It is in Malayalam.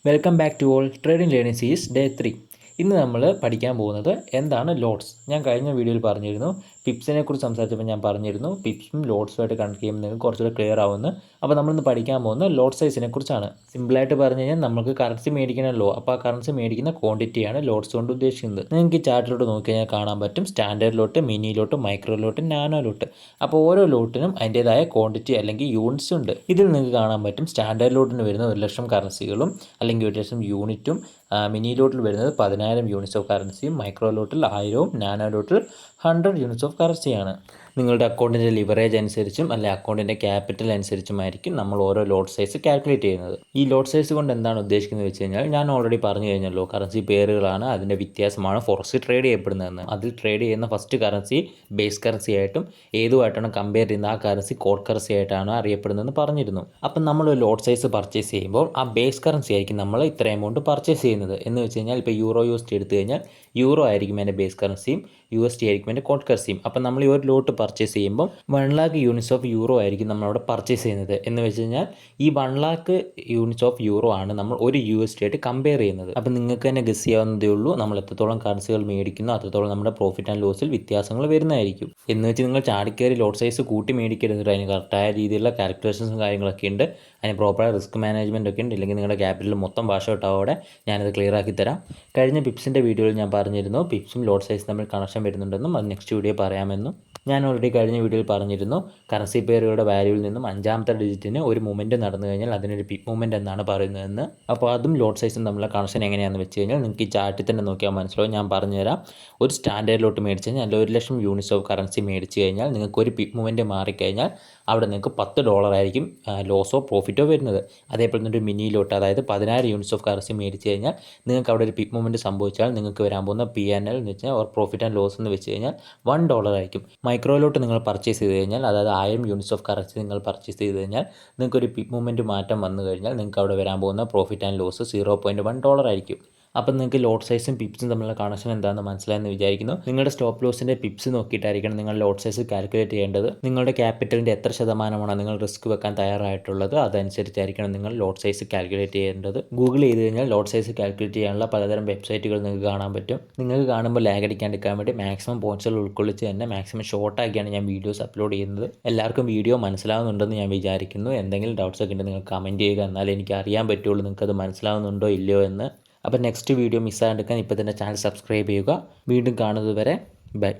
Welcome back to all trading learning series day 3. ഇന്ന് നമ്മൾ പഠിക്കാൻ പോകുന്നത് എന്താണ് ലോഡ്സ്. ഞാൻ കഴിഞ്ഞ വീഡിയോയിൽ പറഞ്ഞിരുന്നു, പിപ്സിനെ കുറിച്ച് സംസാരിച്ചപ്പോൾ ഞാൻ പറഞ്ഞിരുന്നു പിപ്സും ലോഡ്സുമായിട്ട് കണക്ട് ചെയ്യുമ്പോൾ നിങ്ങൾക്ക് കുറച്ചുകൂടെ ക്ലിയർ ആവുമെന്ന്. അപ്പോൾ നമ്മളിന്ന് പഠിക്കാൻ പോകുന്നത് ലോഡ് സൈസിനെ കുറിച്ചാണ്. സിമ്പിളായിട്ട് പറഞ്ഞു കഴിഞ്ഞാൽ നമുക്ക് കറൻസി മേടിക്കണമല്ലോ, അപ്പോൾ ആ കറൻസി മേടിക്കുന്ന ക്വാണ്ടിറ്റിയാണ് ലോഡ്സ് കൊണ്ട് ഉദ്ദേശിക്കുന്നത്. നിങ്ങൾക്ക് ഈ ചാർട്ടിലോട്ട് നോക്കി കഴിഞ്ഞാൽ കാണാൻ പറ്റും സ്റ്റാൻഡേർഡ് ലോട്ട്, മിനി ലോട്ട്, മൈക്രോ ലോട്ട്, നാനോ ലോട്ട്. അപ്പോൾ ഓരോ ലോട്ടിനും അതിൻ്റേതായ ക്വാണ്ടിറ്റി അല്ലെങ്കിൽ യൂണിറ്റ്സ് ഉണ്ട്. ഇതിൽ നിങ്ങൾക്ക് കാണാൻ പറ്റും സ്റ്റാൻഡേർഡ് ലോട്ടിന് വരുന്ന 1,00,000 കറൻസികളും അല്ലെങ്കിൽ 1,00,000 യൂണിറ്റും, മിനി ലോട്ടിൽ വരുന്നത് 10,000 യൂണിറ്റ്സ് ഓഫ് കറൻസിയും, മൈക്രോ ലോട്ടിൽ 1000, നാനോ ലോട്ടിൽ 100 യൂണിറ്റ്സ് ഓഫ് കറൻസിയാണ്. നിങ്ങളുടെ അക്കൗണ്ടിൻ്റെ ലിവറേജ് അനുസരിച്ചും അല്ലെങ്കിൽ അക്കൗണ്ടിൻ്റെ ക്യാപിറ്റൽ അനുസരിച്ചുമായിരിക്കും നമ്മൾ ഓരോ ലോഡ് സൈസ് കാൽക്കുലേറ്റ് ചെയ്യുന്നത്. ഈ ലോഡ് സൈസ് കൊണ്ട് എന്താണ് ഉദ്ദേശിക്കുന്നത് വെച്ച് കഴിഞ്ഞാൽ, ഞാൻ ഓൾറെഡി പറഞ്ഞു കഴിഞ്ഞല്ലോ, കറൻസി പേരുകളാണ്, അതിൻ്റെ വ്യത്യാസമാണ് ഫോറക്സിൽ ട്രേഡ് ചെയ്യപ്പെടുന്നതെന്ന്. അതിൽ ട്രേഡ് ചെയ്യുന്ന ഫസ്റ്റ് കറൻസി ബേസ് കറൻസി ആയിട്ടും ഏതുമായിട്ടാണ് കമ്പയർ ചെയ്യുന്നത് ആ കറൻസി കോഡ് കറൻസി ആയിട്ടാണ് അറിയപ്പെടുന്നതെന്ന് പറഞ്ഞിരുന്നു. അപ്പം നമ്മൾ ലോഡ് സൈസ് പർച്ചേസ് ചെയ്യുമ്പോൾ ആ ബേസ് കറൻസി ആയിരിക്കും നമ്മൾ ഇത്ര എമൗണ്ട് പർച്ചേസ് ചെയ്യുന്നത്. എന്ന് വെച്ച് കഴിഞ്ഞാൽ ഇപ്പോൾ യൂറോ USD എടുത്തു കഴിഞ്ഞാൽ യൂറോ ആയിരിക്കും എൻ്റെ ബേസ് കറൻസിയും, USD ആയിരിക്കും എൻ്റെ കോഡ് കറൻസിയും. അപ്പം നമ്മൾ ഈ ഒരു ലോട്ട് പർച്ചേസ് ചെയ്യുമ്പോൾ 1,00,000 യൂണിറ്റ്സ് ഓഫ് യൂറോ ആയിരിക്കും നമ്മളവിടെ പർച്ചേസ് ചെയ്യുന്നത്. എന്ന് വെച്ച് കഴിഞ്ഞാൽ ഈ 1,00,000 യൂണിറ്റ്സ് ഓഫ് യൂറോ ആണ് നമ്മൾ ഒരു USD ആയിട്ട് കമ്പയർ ചെയ്യുന്നത്. അപ്പം നിങ്ങൾക്ക് തന്നെ ഗസ് ചെയ്യാവുന്നതേ ഉള്ളൂ, നമ്മൾ എത്രത്തോളം കറൻസികൾ മേടിക്കുന്നു അത്രത്തോളം നമ്മുടെ പ്രോഫിറ്റ് ആൻഡ് ലോസിൽ വ്യത്യാസങ്ങൾ വരുന്നതായിരിക്കും. എന്ന് വെച്ച് നിങ്ങൾ ചാടിക്കയറി ലോട്ട് സൈസ് കൂട്ടി മേടിക്കരുത്. അതിന് കറക്റ്റായ രീതിയിലുള്ള കാൽക്കുലേഷൻസും കാര്യങ്ങളൊക്കെ ഉണ്ട്, അതിന് പ്രോപ്പറായ റിസ്ക് മാനേജ്മെൻറ്റ് ഒക്കെ ഉണ്ട്. ഇല്ലെങ്കിൽ നിങ്ങളുടെ ക്യാപിറ്റൽ മൊത്തം വാഷൗട്ടാവോടെ ഞാനത് ക്ലിയർ ആക്കി തരാം. കഴിഞ്ഞ പിപ്സിൻ്റെ വീഡിയോയിൽ ഞാൻ പറഞ്ഞിരുന്നു പിപ്സും ലോഡ് സൈസ് തമ്മിൽ കണക്ഷൻ വരുന്നുണ്ടെന്നും അത് നെക്സ്റ്റ് വീഡിയോ പറയാമെന്നും. ഞാൻ ഓൾറെഡി കഴിഞ്ഞ വീഡിയോയിൽ പറഞ്ഞിരുന്നു, കറൻസി പെയറുകളുടെ വാല്യൂവിൽ നിന്നും 5ാമത്തെ ഡിജിറ്റിന് ഒരു മൂവ്മെൻറ്റ് നടന്നു കഴിഞ്ഞാൽ അതിനൊരു പിപ്പ് മൂവ്മെൻറ്റ് എന്നാണ് പറയുന്നതെന്ന്. അപ്പോൾ അതും ലോഡ് സൈസും തമ്മിലുള്ള കണക്ഷൻ എങ്ങനെയാണെന്ന് വെച്ച് കഴിഞ്ഞാൽ നിങ്ങൾക്ക് ഈ ചാർട്ടിൽ തന്നെ നോക്കിയാൽ മനസ്സിലാവും. ഞാൻ പറഞ്ഞുതരാം. ഒരു സ്റ്റാൻഡേർഡ് ലോട്ട് മേടിച്ച് കഴിഞ്ഞാൽ അല്ല 1,00,000 യൂണിറ്റ്സ് ഓഫ് കറൻസി മേടിച്ച് കഴിഞ്ഞാൽ നിങ്ങൾക്ക് ഒരു പിപ്പ് മൂവ്മെൻറ്റ് മാറിക്കഴിഞ്ഞാൽ അവിടെ നിങ്ങൾക്ക് $10 ആയിരിക്കും ലോസോ പ്രോഫിറ്റോ വരുന്നത്. അതേപോലെ തന്നെ ഒരു മിനി ലോട്ട്, അതായത് 10,000 യൂണിറ്റ്സ് ഓഫ് കറൻസി മേടിച്ച് കഴിഞ്ഞാൽ നിങ്ങൾക്ക് അവിടെ ഒരു പിപ്പ് മൂവ്മെൻറ്റ് സംഭവിച്ചാൽ നിങ്ങൾക്ക് വരാൻ പോകുന്ന P&L എന്ന് വെച്ചാൽ പ്രോഫിറ്റ് ആൻഡ് ലോസ് എന്ന് വെച്ച് കഴിഞ്ഞാൽ $1 ആയിരിക്കും. മൈക്രോ ലോട്ട് നിങ്ങൾ പർച്ചേസ് ചെയ്ത് കഴിഞ്ഞാൽ, അതായത് 1000 യൂണിറ്റ്സ് ഓഫ് കറൻസി നിങ്ങൾ പർച്ചേസ് ചെയ്ത് കഴിഞ്ഞാൽ നിങ്ങൾക്കൊരു പിപ്പ് മൂവ്മെൻറ്റ് മാറ്റം വന്നു കഴിഞ്ഞാൽ നിങ്ങൾക്ക് അവിടെ വരാൻ പോകുന്ന പ്രോഫിറ്റ് ആൻഡ് ലോസ് $0.1 ആയിരിക്കും. അപ്പം നിങ്ങൾക്ക് ലോട്ട് സൈസും പിപ്സും തമ്മിലുള്ള കണക്ഷൻ എന്താണെന്ന് മനസ്സിലായെന്ന് വിചാരിക്കുന്നു. നിങ്ങളുടെ സ്റ്റോപ്പ് ലോസിൻ്റെ പിപ്സ് നോക്കിയിട്ടായിരിക്കണം നിങ്ങൾ ലോട്ട് സൈസ് കാൽക്കുലേറ്റ് ചെയ്യേണ്ടത്. നിങ്ങളുടെ ക്യാപിറ്റലിൻ്റെ എത്ര ശതമാനമാണ് നിങ്ങൾ റിസ്ക് വെക്കാൻ തയ്യാറായിട്ടുള്ളത് അതനുസരിച്ചായിരിക്കണം നിങ്ങൾ ലോട്ട് സൈസ് കാൽക്കുലേറ്റ് ചെയ്യേണ്ടത്. ഗൂഗിൾ ചെയ്ത് കഴിഞ്ഞാൽ ലോട്ട് സൈസ് കാൽക്കുലേറ്റ് ചെയ്യാനുള്ള പലതരം വെബ്സൈറ്റുകൾ നിങ്ങൾക്ക് കാണാൻ പറ്റും. നിങ്ങൾക്ക് കാണുമ്പോൾ ലാഗ് അടിക്കാണ്ടിരിക്കാൻ വേണ്ടി മാക്സിമം പോയിന്റ്സുകൾ ഉൾക്കൊള്ളിച്ച് തന്നെ മാക്സിമം ഷോർട്ടാക്കിയാണ് ഞാൻ വീഡിയോസ് അപ്ലോഡ് ചെയ്യുന്നത്. എല്ലാവർക്കും വീഡിയോ മനസ്സിലാവുന്നുണ്ടെന്ന് ഞാൻ വിചാരിക്കുന്നു. എന്തെങ്കിലും ഡൗട്ട്സ് ഒക്കെ ഉണ്ടെങ്കിൽ നിങ്ങൾ കമൻറ്റ് ചെയ്യുക, എന്നാലേ എനിക്ക് അറിയാൻ പറ്റുള്ളൂ നിങ്ങൾക്കത് മനസ്സിലാവുന്നുണ്ടോ ഇല്ലയോ എന്ന്. അപ്പോൾ നെക്സ്റ്റ് വീഡിയോ മിസ്സാകാണ്ടിരിക്കാൻ ഇപ്പോൾ തന്നെ ചാനൽ സബ്സ്ക്രൈബ് ചെയ്യുക. വീണ്ടും കാണുന്നത് വരെ ബൈ.